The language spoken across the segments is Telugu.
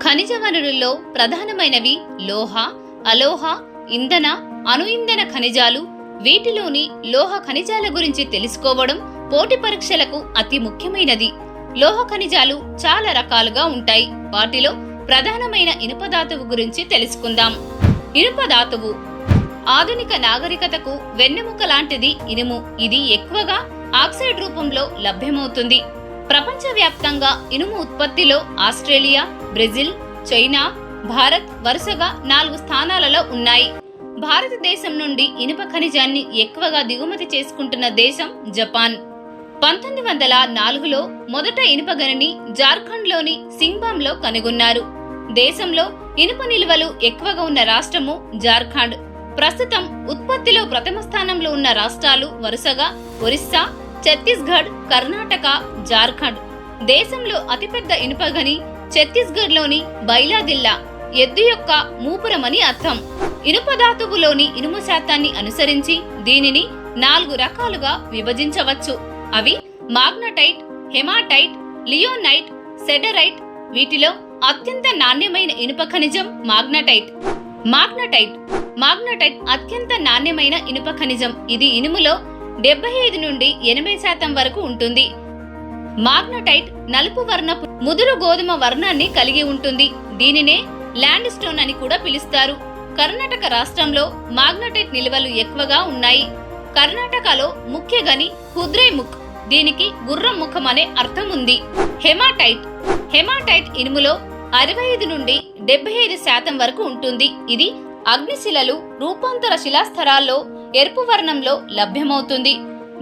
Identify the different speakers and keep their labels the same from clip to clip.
Speaker 1: ఖనిజ వనరుల్లో ప్రధానమైనవి లోహ, అలోహ, ఇంధన, అణుఇంధన ఖనిజాలు. వీటిలోని లోహ ఖనిజాల గురించి తెలుసుకోవడం పోటీ పరీక్షలకు అతి ముఖ్యమైనది. లోహ ఖనిజాలు చాలా రకాలుగా ఉంటాయి. వాటిలో ప్రధానమైన ఇనుప ధాతువు గురించి తెలుసుకుందాం. ఇనుప ధాతువు ఆధునిక నాగరికతకు వెన్నెముక లాంటిది ఇనుము. ఇది ఎక్కువగా ఆక్సైడ్ రూపంలో లభ్యమవుతుంది. ప్రపంచవ్యాప్తంగా ఇనుము ఉత్పత్తిలో ఆస్ట్రేలియా, బ్రెజిల్, చైనా, భారత్ వరుసగా 4 స్థానాలలో ఉన్నాయి. భారతదేశం నుండి ఇనుప ఖనిజాన్ని ఎక్కువగా దిగుమతి చేసుకుంటున్న దేశం జపాన్. 1904లో మొదట ఇనుప గనిని జార్ఖండ్లోని సింగ్బాంలో కనుగొన్నారు. దేశంలో ఇనుప నిల్వలు ఎక్కువగా ఉన్న రాష్ట్రము జార్ఖండ్. ప్రస్తుతం ఉత్పత్తిలో ప్రథమ స్థానంలో ఉన్న రాష్ట్రాలు వరుసగా ఒరిస్సా, ఛత్తీస్గఢ్, కర్ణాటక, జార్ఖండ్. దేశంలో అతిపెద్ద ఇనుప గని ఛత్తీస్గఢ్లోని బైలాదిల్లా, ఎద్దు యొక్క మూపురమని అర్థం. ఇనుప ధాతువులోని ఇనుము శాతాన్ని అనుసరించి దీనిని 4 రకాలుగా విభజించవచ్చు. అవి మాగ్నటైట్, హెమాటైట్, లియోనైట్, సెడరైట్. వీటిలో అత్యంత నాణ్యమైన ఇనుప ఖనిజం మాగ్నటైట్. మాగ్నటైట్ అత్యంత నాణ్యమైన ఇనుప ఖనిజం. ఇది ఇనుములో 75 నుండి 80% వరకు ఉంటుంది. మాగ్నటైట్ నలుపు వర్ణపు ముదురు గోధుమ వర్ణాన్ని కలిగి ఉంటుంది. దీనినే ల్యాండ్ స్టోన్ అని కూడా పిలుస్తారు. కర్ణాటక రాష్ట్రంలో మాగ్నటైట్ నిల్వలు ఎక్కువగా ఉన్నాయి. కర్ణాటకలో ముఖ్య గని కుద్రేముఖ్. దీనికి గుర్రం ముఖం అనే అర్థం ఉంది. హెమాటైట్ ఇనుములో 65 నుండి 75% వరకు ఉంటుంది. ఇది అగ్నిశిలలు, రూపాంతర శిలాస్థరాల్లో ఎరుపు వర్ణంలో లభ్యమవుతుంది.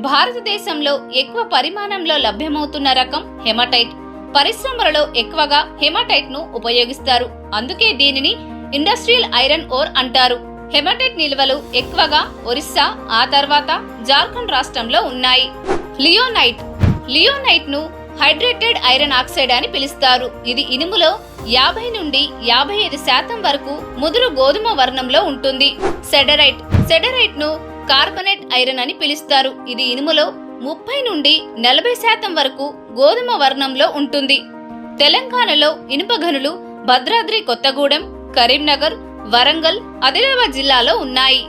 Speaker 1: భారతదేశంలో ఎక్కువ పరిమాణంలో లభ్యమవుతున్న రకం హెమాటైట్. పరిశ్రమలలో ఎక్కువగా హెమాటైట్ ను ఉపయోగిస్తారు. అందుకే దీనిని ఇండస్ట్రియల్ ఐరన్ ఓర్ అంటారు. హెమాటైట్ నిల్వలు ఎక్కువగా ఒరిస్సా, ఆ తర్వాత జార్ఖండ్ రాష్ట్రంలో ఉన్నాయి. లియోనైట్ ను హైడ్రేటెడ్ ఐరన్ ఆక్సైడ్ అని పిలుస్తారు. ఇది ఇనుములో 50 నుండి 55% వరకు ముదురు గోధుమ వర్ణంలో ఉంటుంది. సెడరైట్ ను కార్బనేట్ ఐరన్ అని పిలుస్తారు. ఇది ఇనుములో 30 నుండి 40% వరకు గోధుమ వర్ణంలో ఉంటుంది. తెలంగాణలో ఇనుప గనులు భద్రాద్రి కొత్తగూడెం, కరీంనగర్, వరంగల్, ఆదిలాబాద్ జిల్లాలో ఉన్నాయి.